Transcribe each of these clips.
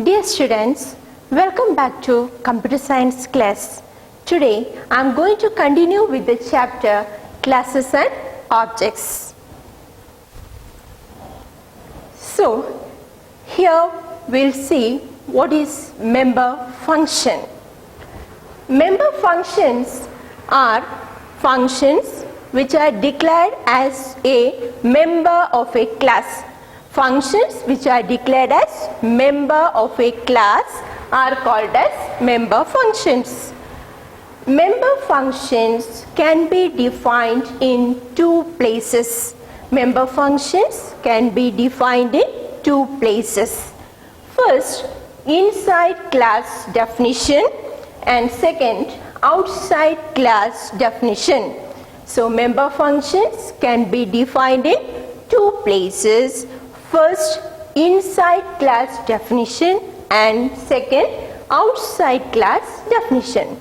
Dear students, welcome back to Computer Science class. Today I am going to continue with the chapter Classes and Objects. So, here we will see what is member function. Member functions are functions which are declared as a member of a class. Functions which are declared as member of a class are called as member functions. Member functions can be defined in two places. Member functions can be defined in two places. First, inside class definition, and second, outside class definition. So, member functions can be defined in two places. First, inside class definition, and second, outside class definition.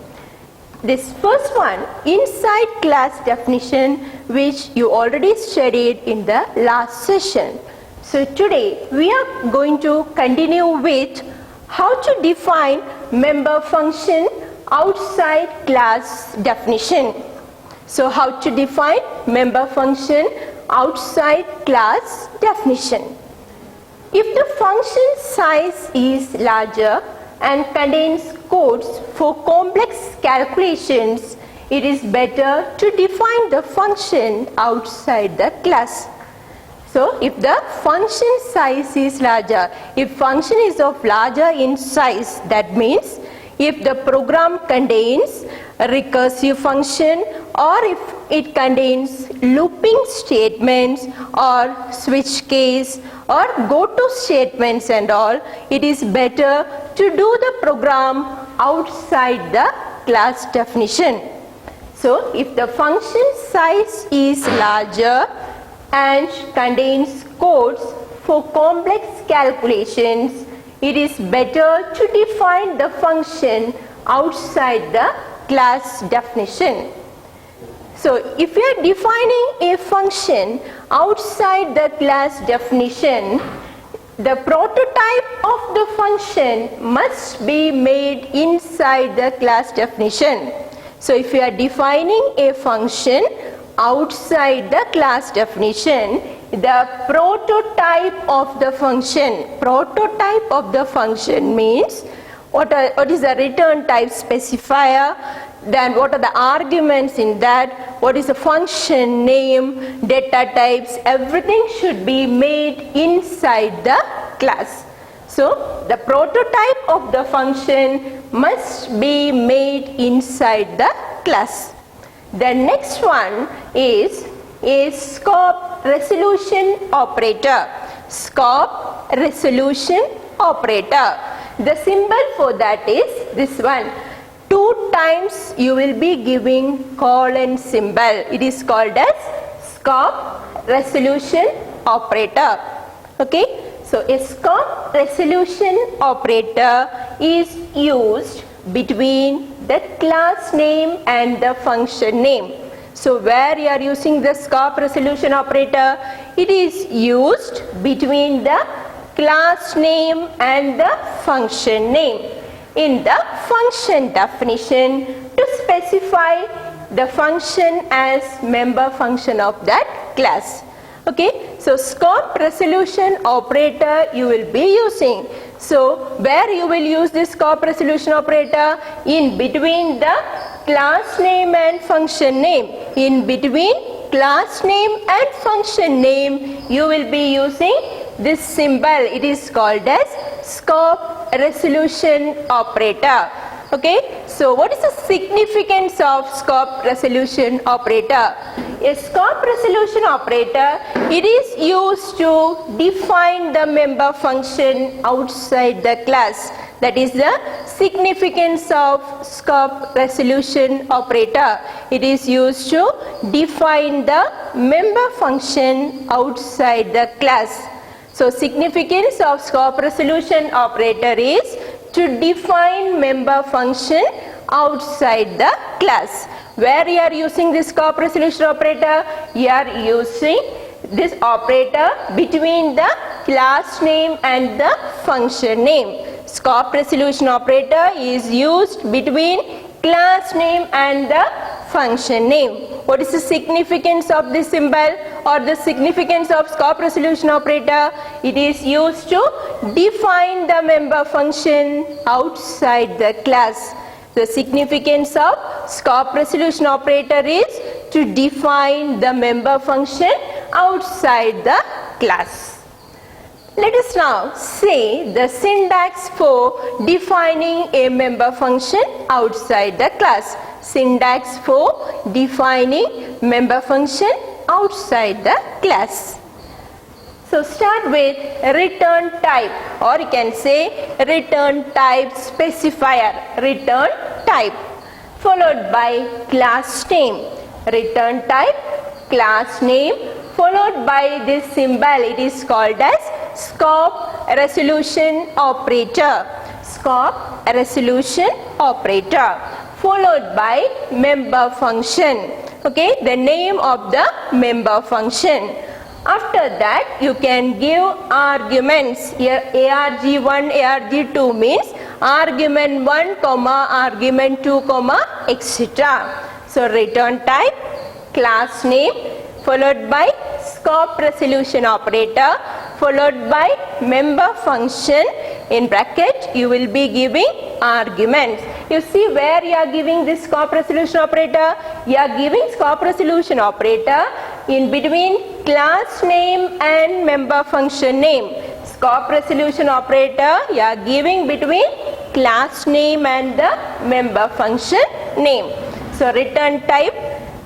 This first one, inside class definition, which you already studied in the last session. So today we are going to continue with how to define member function outside class definition. So how to define member function outside class definition. If the function size is larger and contains codes for complex calculations, it is better to define the function outside the class. So, if the function size is larger, if function is of larger in size, that means if the program contains a recursive function or if it contains looping statements or switch case or go to statements and all, it is better to do the program outside the class definition. So, if the function size is larger and contains codes for complex calculations, it is better to define the function outside the class definition. So, if we are defining a function outside the class definition, the prototype of the function must be made inside the class definition. So, if we are defining a function outside the class definition, the prototype of the function means what is the return type specifier, then what are the arguments in that, what is the function name, data types, everything should be made inside the class. So, the prototype of the function must be made inside the class. The next one is a scope resolution operator. Scope resolution operator. The symbol for that is this one. 2 times you will be giving colon symbol. It is called as scope resolution operator. Okay. So, a scope resolution operator is used between the class name and the function name. So, where you are using the scope resolution operator, it is used between the class name and the function name. In the function definition, to specify the function as member function of that class. Okay, so scope resolution operator you will be using. So, where you will use this scope resolution operator? In between the class name and function name. In between class name and function name, you will be using this symbol. It is called as scope resolution operator. Okay, so what is the significance of scope resolution operator? A scope resolution operator, it is used to define the member function outside the class. That is the significance of scope resolution operator. It is used to define the member function outside the class. So, significance of scope resolution operator is to define member function outside the class. Where you are using this scope resolution operator? You are using this operator between the class name and the function name. Scope resolution operator is used between class name and the function name. What is the significance of this symbol or the significance of scope resolution operator? It is used to define the member function outside the class. The significance of scope resolution operator is to define the member function outside the class. Let us now say the syntax for defining a member function outside the class. Syntax for defining member function outside the class. So start with return type, or you can say return type specifier, return type, followed by class name. Return type, class name, followed by this symbol, it is called as scope resolution operator. Scope resolution operator, followed by member function. Okay, the name of the member function. After that, you can give arguments. Here arg1, arg2 means argument 1, argument 2, etc. So return type, class name, followed by scope resolution operator, followed by member function. In bracket you will be giving arguments. You see where you are giving this scope resolution operator? You are giving scope resolution operator in between class name and member function name. Scope resolution operator you are giving between class name and the member function name. So return type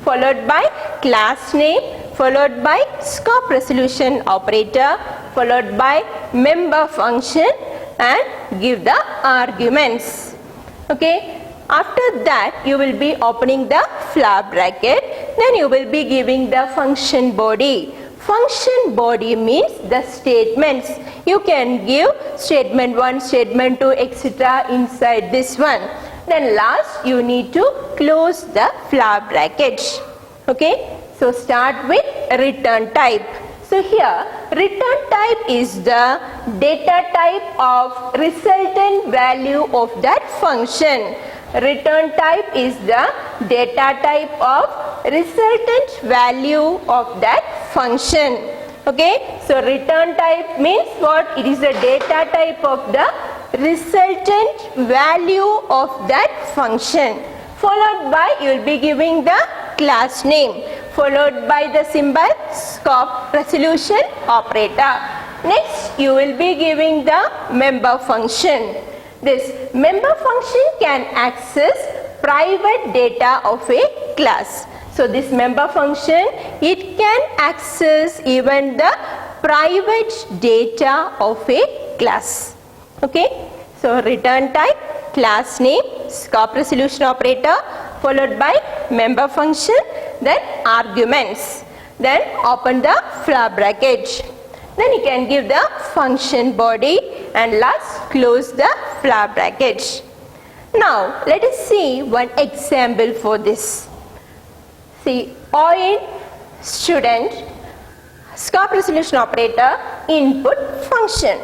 followed by class name, followed by scope resolution operator, followed by member function, and give the arguments. Okay, after that you will be opening the flap bracket, then you will be giving the function body. Function body means the statements. You can give statement 1, statement 2, etc. inside this one. Then last you need to close the flap bracket. Okay, so start with return type. So here return type is the data type of resultant value of that function. Return type is the data type of resultant value of that function. Okay, so return type means what? It is the data type of the resultant value of that function. Followed by you will be giving the class name, followed by the symbol scope resolution operator. Next you will be giving the member function. This member function can access private data of a class. So this member function, it can access even the private data of a class. Okay, so return type, class name, scope resolution operator, followed by member function, then arguments. Then open the flap bracket. Then you can give the function body, and last close the flap bracket. Now let us see one example for this. See, OID student, scope resolution operator, input function.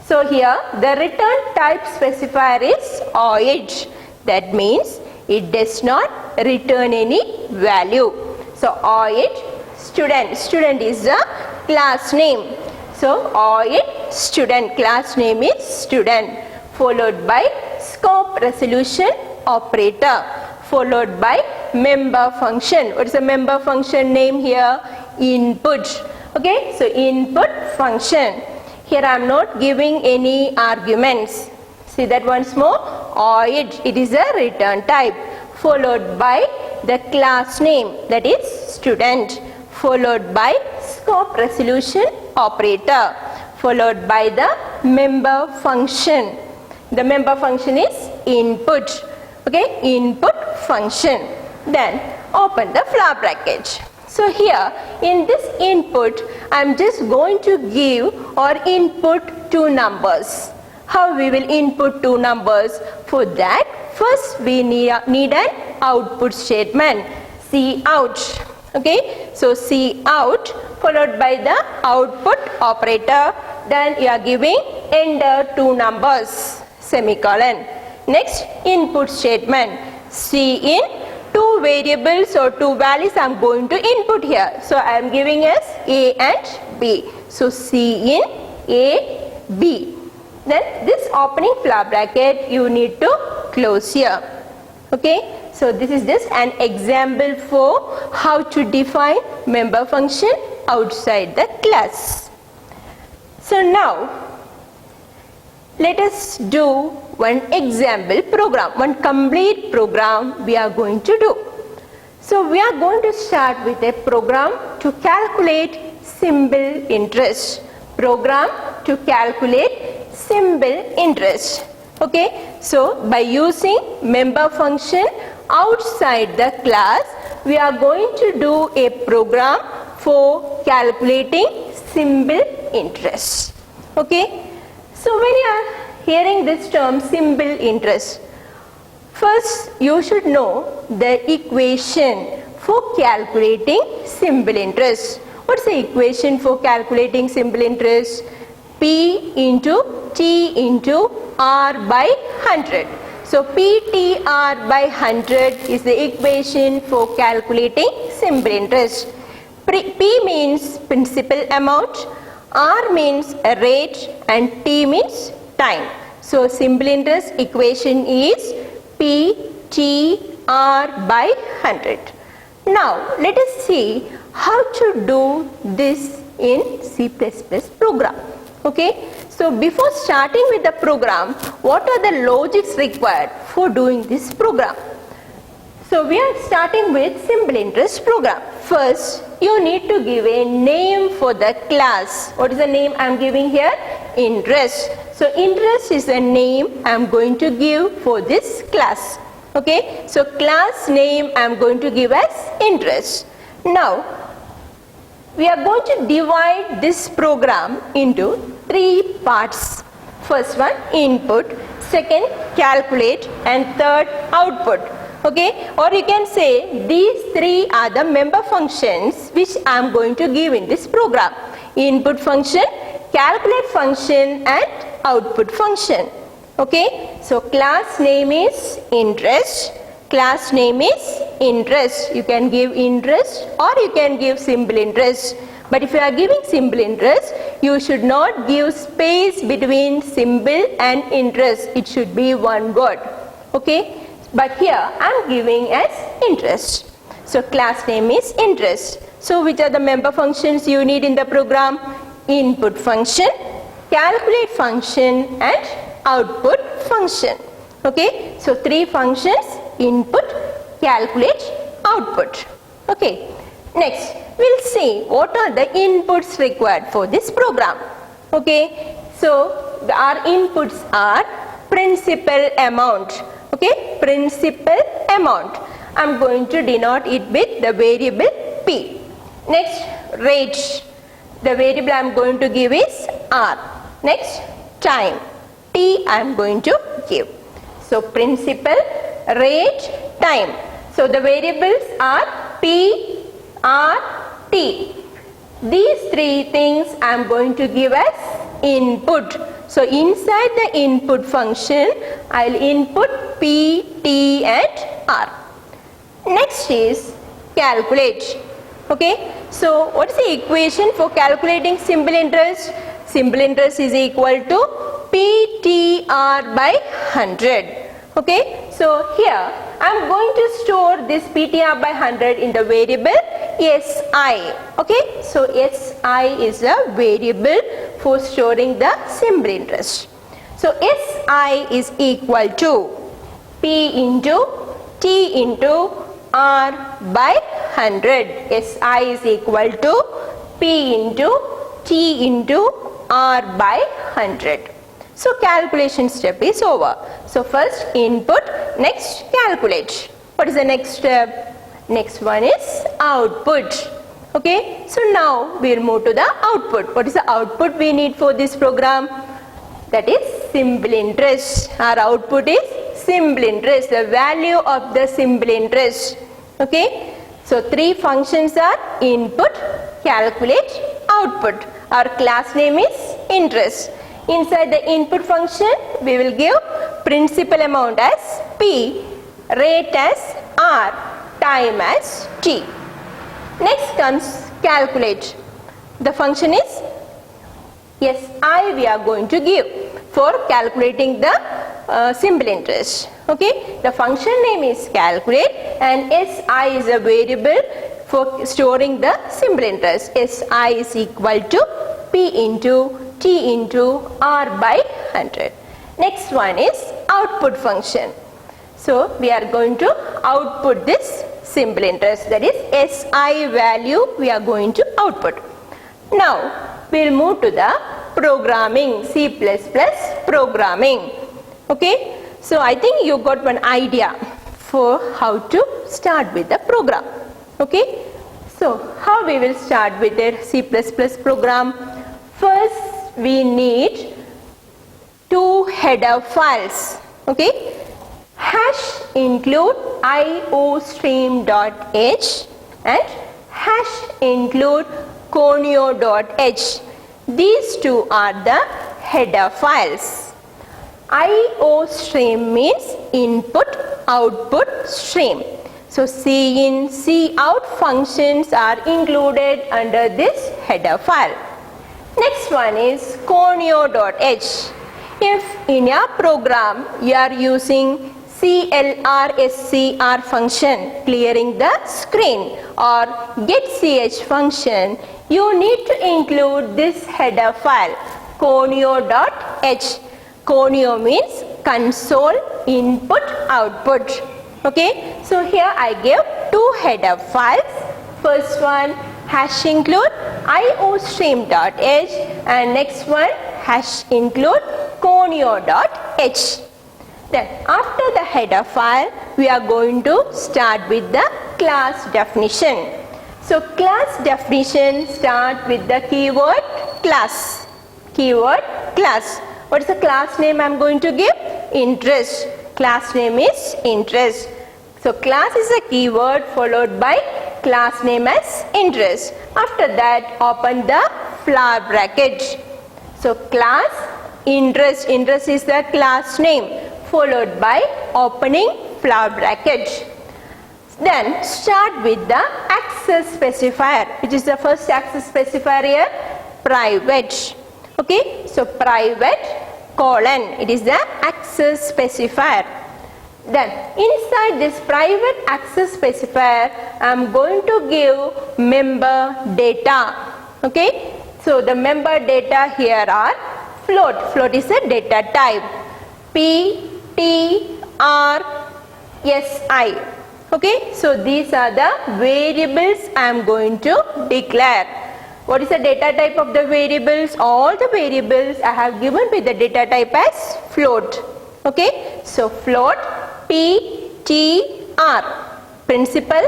So here the return type specifier is OID. That means it does not return any value. So OID student, student is the class name. So OID student, class name is student, followed by scope resolution operator, followed by member function. What is the member function name here? Input. Okay, so input function. Here I am not giving any arguments. See that once more. OID, it is a return type, followed by the class name, that is student, followed by scope resolution operator, followed by the member function. The member function is input. Okay, input function. Then open the flap bracket. So here in this input I am just going to give or input two numbers. How we will input two numbers? For that first we need an output statement, cout. Okay, so cout followed by the output operator. Then you are giving enter two numbers. semicolon. Next, input statement. Cin, two variables or two values I am going to input here. So I am giving as A and B. So Cin A B. Then this opening flower bracket you need to close here. Okay. So this is just an example for how to define member function outside the class. So now let us do one example program, one complete program we are going to do. So we are going to start with a program to calculate simple interest. Program to calculate simple interest. Okay, so by using member function outside the class, we are going to do a program for calculating simple interest. Okay, so when you are hearing this term simple interest, first you should know the equation for calculating simple interest. What's the equation for calculating simple interest? P into T into R by 100. So PTR by 100 is the equation for calculating simple interest. P means principal amount, R means rate and T means time. So simple interest equation is PTR by 100. Now let us see how to do this in C++ program. Okay, so before starting with the program, what are the logics required for doing this program? So we are starting with simple interest program. First, you need to give a name for the class. What is the name I am giving here? Interest. So interest is the name I am going to give for this class. Okay, so class name I am going to give as interest. Now, we are going to divide this program into three parts. First one, input, second, calculate, and third, output. Okay, or you can say these three are the member functions which I am going to give in this program. Input function, calculate function, and output function. Okay, so class name is interest. Class name is interest. You can give interest or you can give simple interest. But if you are giving simple interest, you should not give space between symbol and interest. It should be one word. Okay, but here I am giving as interest. So class name is interest. So which are the member functions you need in the program? Input function, calculate function, and output function. Okay, so three functions: input, calculate, output. Okay, next we'll see what are the inputs required for this program. Okay, so our inputs are principal amount. Okay, principal amount. I'm going to denote it with the variable P. Next, rate. The variable I'm going to give is R. Next, time. T I'm going to give. So principal, rate, time. So the variables are P, R, T. These three things I am going to give as input. So inside the input function, I will input P, T, and R. Next is calculate. Okay. So what is the equation for calculating simple interest? Simple interest is equal to PTR by 100. Okay, so here I am going to store this PTR by 100 in the variable SI. Okay, so SI is a variable for storing the simple interest. So SI is equal to P into T into R by 100. SI is equal to P into T into R by 100. So calculation step is over. So first input, next calculate. What is the next step? Next one is output. Okay, so now we will move to the output. What is the output we need for this program? That is simple interest. Our output is simple interest, the value of the simple interest. Okay, so three functions are input, calculate, output. Our class name is interest. Inside the input function, we will give principal amount as P, rate as R, time as T. Next comes calculate. The function is SI we are going to give for calculating the simple interest. Okay, the function name is calculate and SI is a variable for storing the simple interest. SI is equal to P into T into R by 100. Next one is output function. So we are going to output this simple interest, that is SI value we are going to output. Now we will move to the programming, C++ programming. Okay, so I think you got one idea for how to start with the program. Okay, so how we will start with the C++ program? First we need two header files. Okay, hash include iostream.h and hash include conio.h. These two are the header files. iostream means input output stream. So cin, cout functions are included under this header file. Next one is conio.h. If in your program you are using clr function clearing the screen or getch function, you need to include this header file conio.h. Conio means console input output. Okay, so here I gave two header files. First one hash include iostream.h and next one hash include conio.h. Then after the header file we are going to start with the class definition. So class definition start with the keyword class. Keyword class. What is the class name I am going to give? Interest. Class name is interest. So class is a keyword followed by class name as interest. After that open the flower bracket. So class interest, interest is the class name followed by opening flower bracket. Then start with the access specifier, which is the first access specifier here, private. Okay, so private colon, it is the access specifier. Then inside this private access specifier I am going to give member data. Okay, so the member data here are float. Float is a data type. P, T, R, S, I. Okay, so these are the variables I am going to declare. What is the data type of the variables? All the variables I have given with the data type as float. Okay, so float P, T, R. Principal,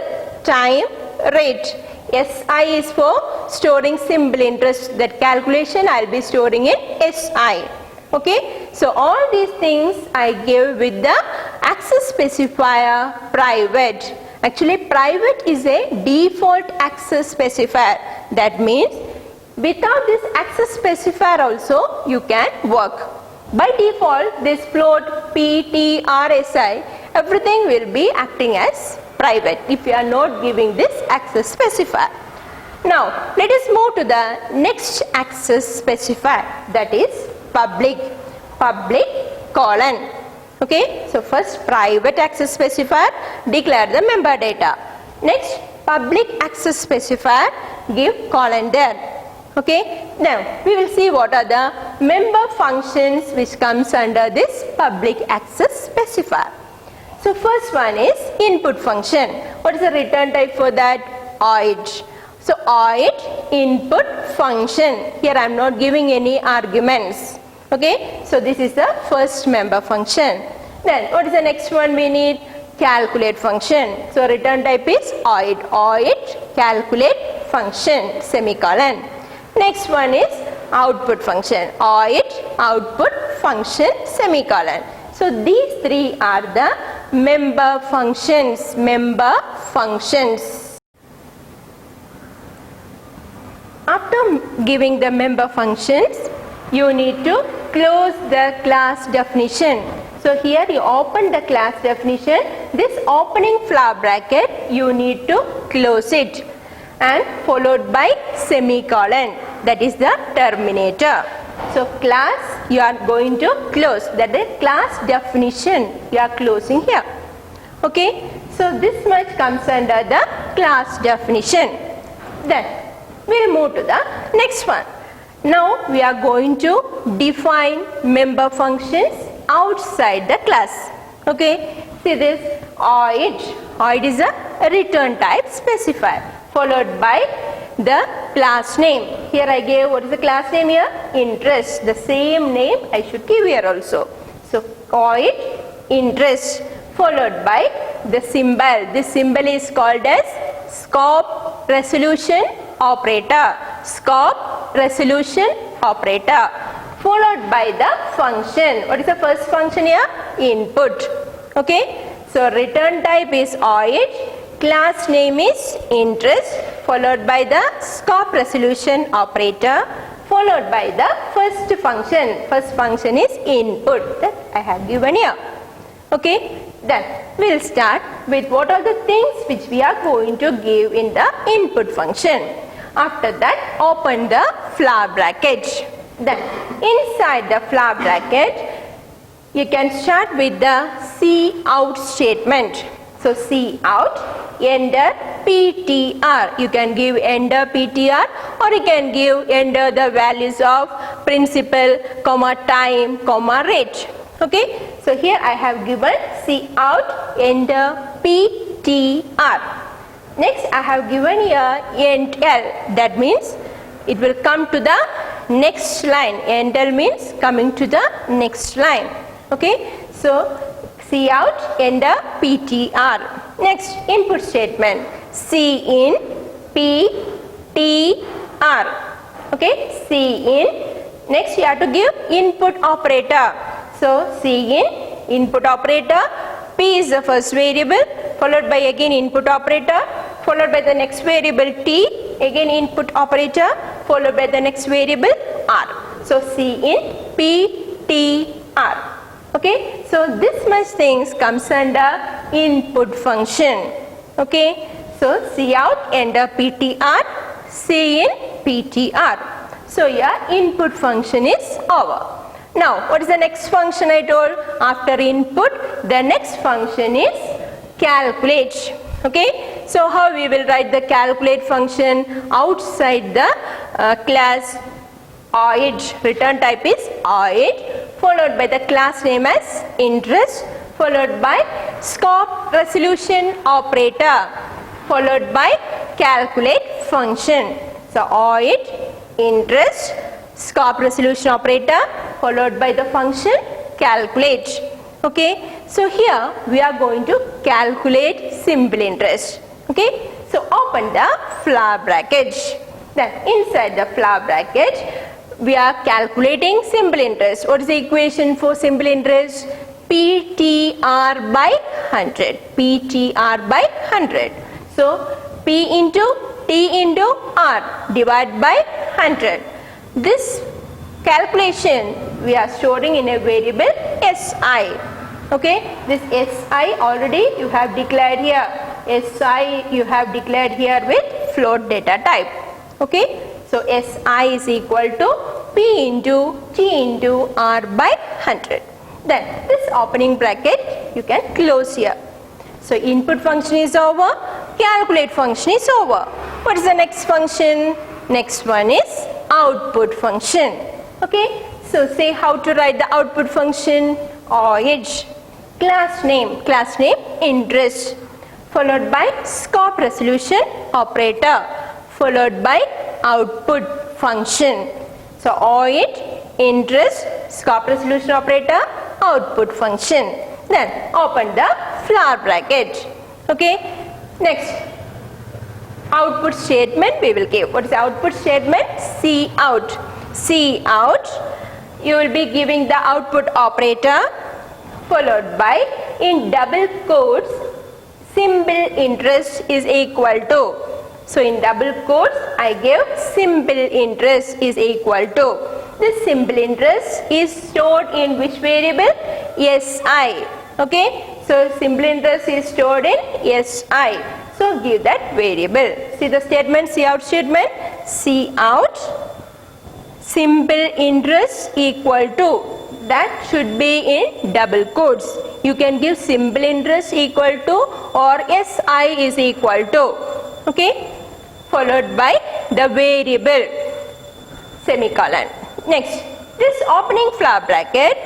time, rate. SI is for storing simple interest. That calculation I will be storing in SI. Okay, so all these things I give with the access specifier private. Actually private is a default access specifier. That means without this access specifier also you can work. By default this float P, T, R, SI everything will be acting as private if you are not giving this access specifier. Now let us move to the next access specifier, that is public. Public colon. Okay, so first private access specifier declare the member data. Next public access specifier give colon there. Okay, now we will see what are the member functions which comes under this public access specifier. So first one is input function. What is the return type for that? Oid. So oid input function. Here I am not giving any arguments. Okay, so this is the first member function. Then what is the next one we need? Calculate function. So return type is oid. Oid calculate function semicolon. Next one is output function. Oid output function semicolon. So these three are the member functions. Member functions. After giving the member functions, you need to close the class definition. So here you open the class definition. This opening flower bracket you need to close it and followed by semicolon, that is the terminator. So class you are going to close, that is class definition you are closing here. Okay, so this much comes under the class definition. Then we will move to the next one. Now we are going to define member functions outside the class. Okay, see this OID is a return type specifier followed by the class name. Here I gave, what is the class name here? Interest. The same name I should give here also. So OID interest followed by the symbol. This symbol is called as scope resolution operator. Scope resolution operator followed by the function. What is the first function here? Input. Okay, so return type is OID, class name is interest followed by the scope resolution operator followed by the first function. First function is input that I have given here. Okay, then we will start with what are the things which we are going to give in the input function. After that, open the flower bracket. Then inside the flower bracket you can start with the cout statement. So cout, enter PTR. You can give enter PTR or you can give enter the values of principal, comma time, comma rate. Okay, so here I have given cout, enter PTR. Next I have given here ent L, that means it will come to the next line. Ent L means coming to the next line. Okay, so cout, enter PTR. Next input statement cin PTR. Okay, cin. Next you have to give input operator. So cin, input operator, P is the first variable followed by again input operator followed by the next variable T, again input operator followed by the next variable R. So cin PTR. Okay, so this much things comes under input function. Okay, so cout, enter PTR, cin PTR. So your input function is over. Now what is the next function I told? After input the next function is calculate. Okay, so how we will write the calculate function outside the class OID. Return type is OID followed by the class name as interest followed by scope resolution operator followed by calculate function. So OID, interest, scope resolution operator followed by the function calculate. Okay, so here we are going to calculate simple interest. Okay, so open the flower bracket. Then inside the flower bracket we are calculating simple interest. What is the equation for simple interest? PTR by 100. PTR by 100. So P into T into R divided by 100. This calculation we are storing in a variable SI. Okay, this SI already you have declared here. SI you have declared here with float data type. Okay, so SI is equal to P into T into R by 100. Then this opening bracket you can close here. So input function is over, calculate function is over. What is the next function? Next one is output function. Okay, so say how to write the output function. OID, class name interest followed by scope resolution operator followed by output function. So OID, interest, scope resolution operator, output function. Then open the flower bracket. Okay, next output statement we will give. What is the output statement? cout. Cout, you will be giving the output operator followed by in double quotes simple interest is equal to. So in double quotes I give simple interest is equal to. this simple interest is stored in which variable? SI. Okay, so simple interest is stored in SI. So give that variable. See the statement, C out statement. C out simple interest equal to, that should be in double quotes. You can give simple interest equal to or SI is equal to. Okay, followed by the variable, semicolon. Next, this opening flower bracket,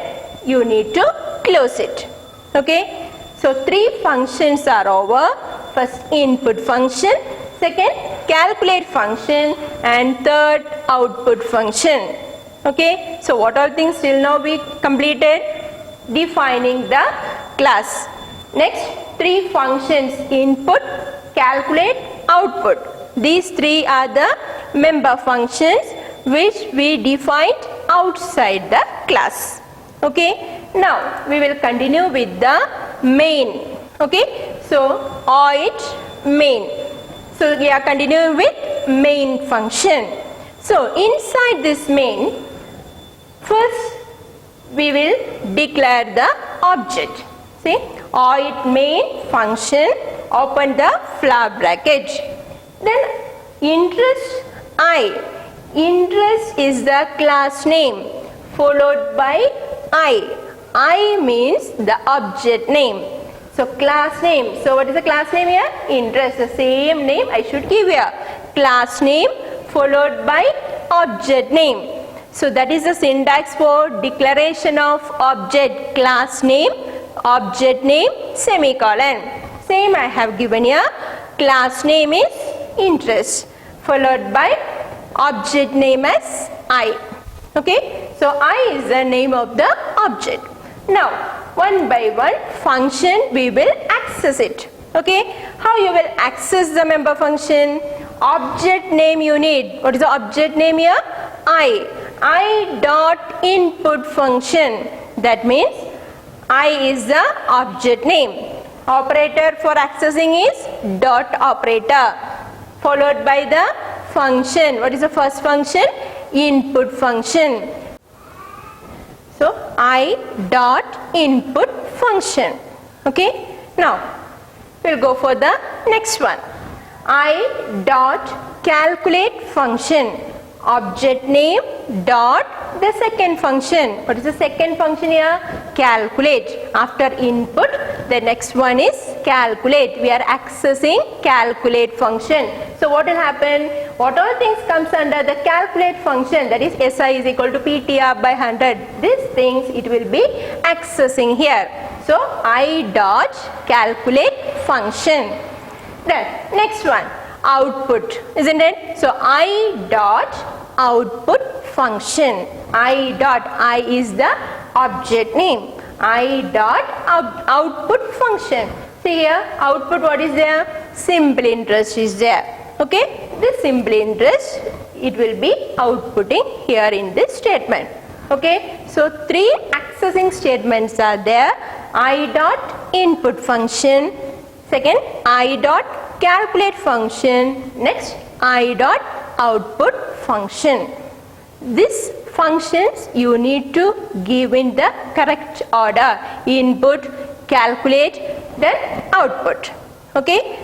you need to close it. Okay, so three functions are over. First, input function, second, calculate function, and third, output function. Okay, so what all things till now we completed? Defining the class. Next, three functions: input, calculate, output. These three are the member functions which we defined outside the class. Okay, now we will continue with the main. Okay, so OIT main. So we are continuing with main function. So inside this main, first we will declare the object. See, OIT main function, open the flower bracket. Then interest I. Interest is the class name followed by I. I means the object name. So class name. So what is the class name here? Interest. The same name I should give here. Class name followed by object name. So that is the syntax for declaration of object. Class name, object name, semicolon. Same I have given here. Class name is interest followed by object name as I. Okay, so I is the name of the object. Now one by one function we will access it. Okay, how you will access the member function? Object name you need. What is the object name here? I dot input function. That means I is the object name. Operator for accessing is dot operator followed by the function. What is the first function? Input function. So I dot input function. Okay, now we'll go for the next one. I dot calculate function. Object name dot the second function. What is the second function here? Calculate. After input, the next one is calculate. We are accessing calculate function. So what will happen? What all things comes under the calculate function, that is SI is equal to PTR by 100. These things it will be accessing here. So I dot calculate function. Then next one, output, isn't it? So I dot output function. I dot, I is the object name. I dot output function. See here, output what is there? Simple interest is there. Okay, this simple interest it will be outputting here in this statement. Okay, so three accessing statements are there. I dot input function, second I dot calculate function, next I dot output function. These functions you need to give in the correct order: input, calculate, then output. Okay,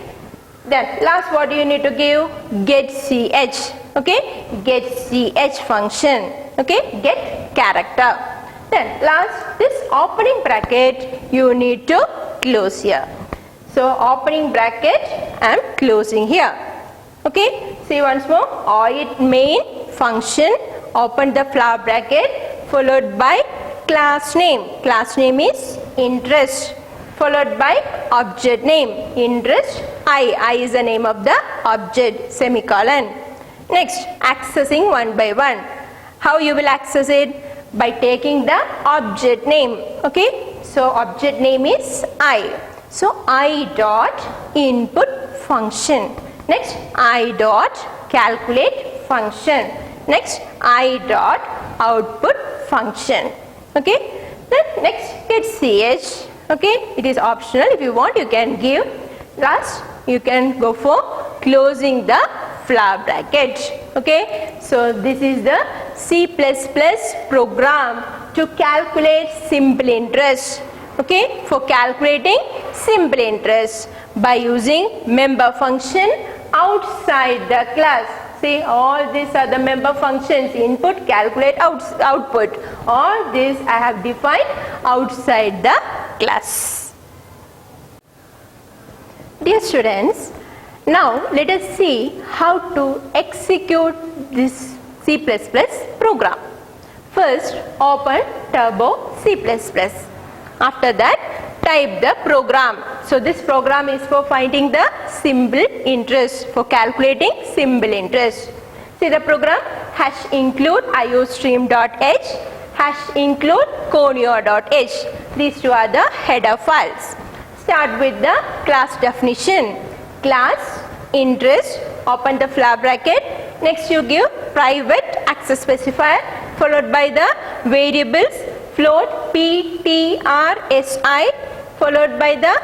then last what you need to give? Get ch. Okay, get ch function. Okay, get character. Then last, this opening bracket you need to close here. So opening bracket I am closing here. Okay, see once more. OIT main function, open the flower bracket followed by class name. Class name is interest followed by object name. Interest I is the name of the object, semicolon. Next, accessing one by one. How you will access it? By taking the object name. Okay, so object name is I. So I dot input function. Next I dot calculate function. Next I dot output function. Okay, then next get ch. Okay, it is optional. If you want you can give. Last you can go for closing the flower bracket. Okay, so this is the C++ program to calculate simple interest. Okay, for calculating simple interest by using member function outside the class. See, all these are the member functions: input, calculate, output. All these I have defined outside the class. Dear students, now let us see how to execute this C++ program. First, open Turbo C++. After that, type the program. So this program is for finding the simple interest, for calculating simple interest. See the program: #include iostream.h, #include conio.h. These two are the header files. Start with the class definition. Class interest, open the flag bracket. Next you give private access specifier followed by the variables float ptrsi followed by the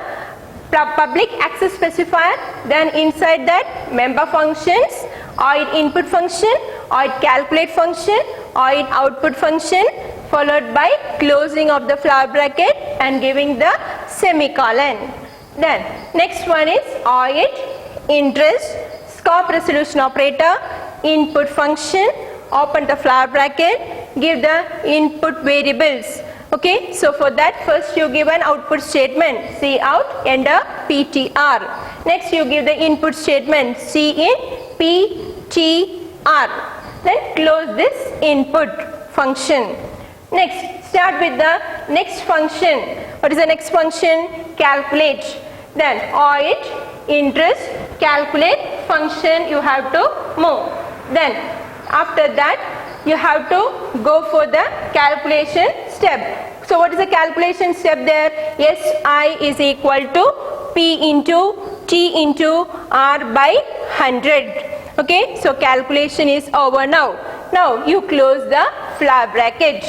public access specifier. Then inside that member functions, oid input function, oid calculate function, oid output function, followed by closing of the flag bracket and giving the semicolon. Then next one is oid interest scope resolution operator, input function, open the flag bracket, give the input variables. Okay, so for that first you give an output statement, cout enter ptr. Next you give the input statement, cin ptr. Then close this input function. Next start with the next function. What is the next function? Calculate. Then oid interest calculate function you have to move. Then after that you have to go for the calculation step. So what is the calculation step there? Si is equal to p into t into r by 100. Okay, so calculation is over now. Now you close the flag bracket.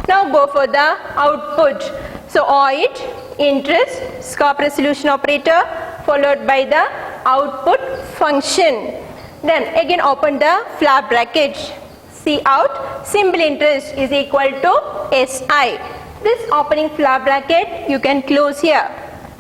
Now go for the output. So oid interest scope resolution operator followed by the output function. Then again open the flag bracket. Cout simple interest is equal to si. This opening flag bracket you can close here.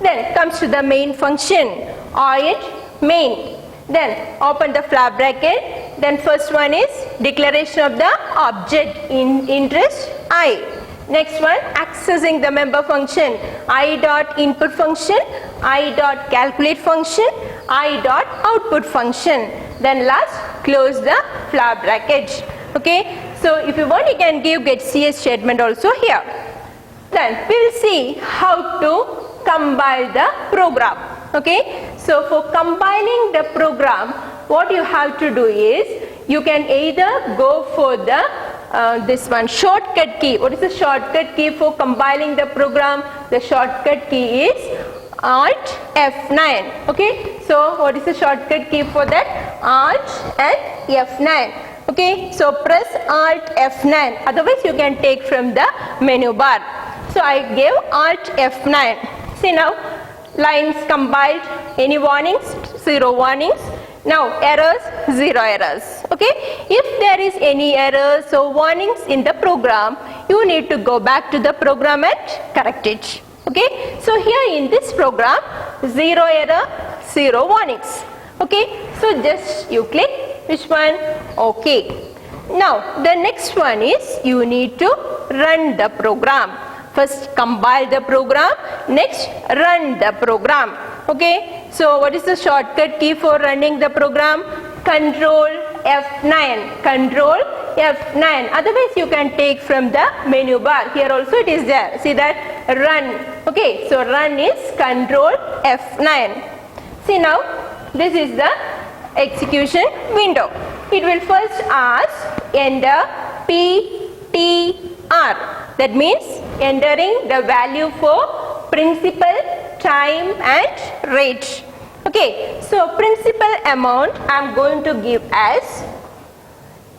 Then comes to the main function, oid main. Then open the flag bracket. Then first one is declaration of the object in interest I. Next one, accessing the member function, I dot input function, I dot calculate function, I dot output function. Then last, close the flag bracket. Okay, so if you want you can give getCS statement also here. Then we will see how to compile the program. Okay, so for compiling the program, what you have to do is you can either go for the this one shortcut key. What is the shortcut key for compiling the program? The shortcut key is Alt F9. Okay, so what is the shortcut key for that? Alt and F9. Okay, so press Alt F9. Otherwise you can take from the menu bar. So I gave Alt F9. See now, lines compiled. Any warnings? 0 warnings. Now errors, 0 errors. Okay, if there is any errors or warnings in the program, you need to go back to the program and correct it. Okay, so here in this program, 0 error, 0 warnings. Okay, so just you click which one? Okay. Now the next one is you need to run the program. First compile the program, next run the program. Okay, so what is the shortcut key for running the program? Control F9. Control F9. Otherwise you can take from the menu bar. Here also it is there. See that? Run. Okay, so run is Control F9. See now, this is the execution window. It will first ask enter PTR. That means entering the value for principal, time and rate. Okay, so principal amount I am going to give as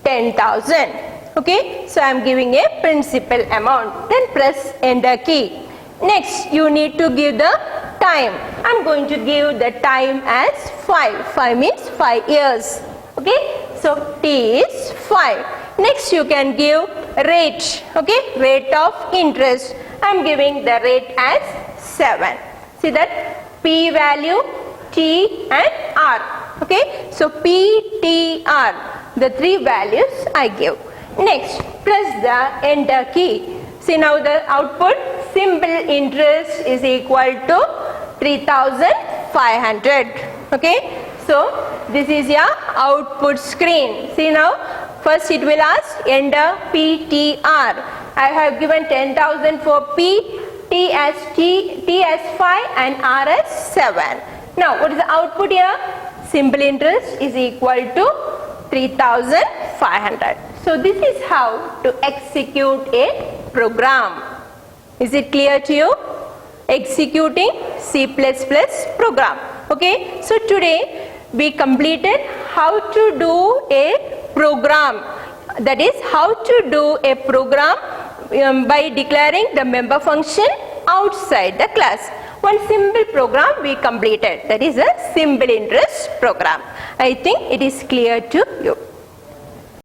10,000. Okay, so I am giving a principal amount. Then press enter key. Next you need to give the time. I am going to give the time as 5. 5 means 5 years. Okay, so T is 5. Next you can give rate, okay, rate of interest. I am giving the rate as 7. See that P value, T and R, okay. So P, T, R, the 3 values I give. Next, press the enter key. See now the output, simple interest is equal to 3,500, okay. So this is your output screen. See now, first it will ask enter PTR. I have given 10,000 for P, T as 5 and R as 7. Now what is the output here? Simple interest is equal to 3,500. So this is how to execute a program. Is it clear to you? Executing C++ program. Okay, so today we completed how to do a program. That is how to do a program by declaring the member function outside the class. One simple program we completed, that is a simple interest program. I think it is clear to you.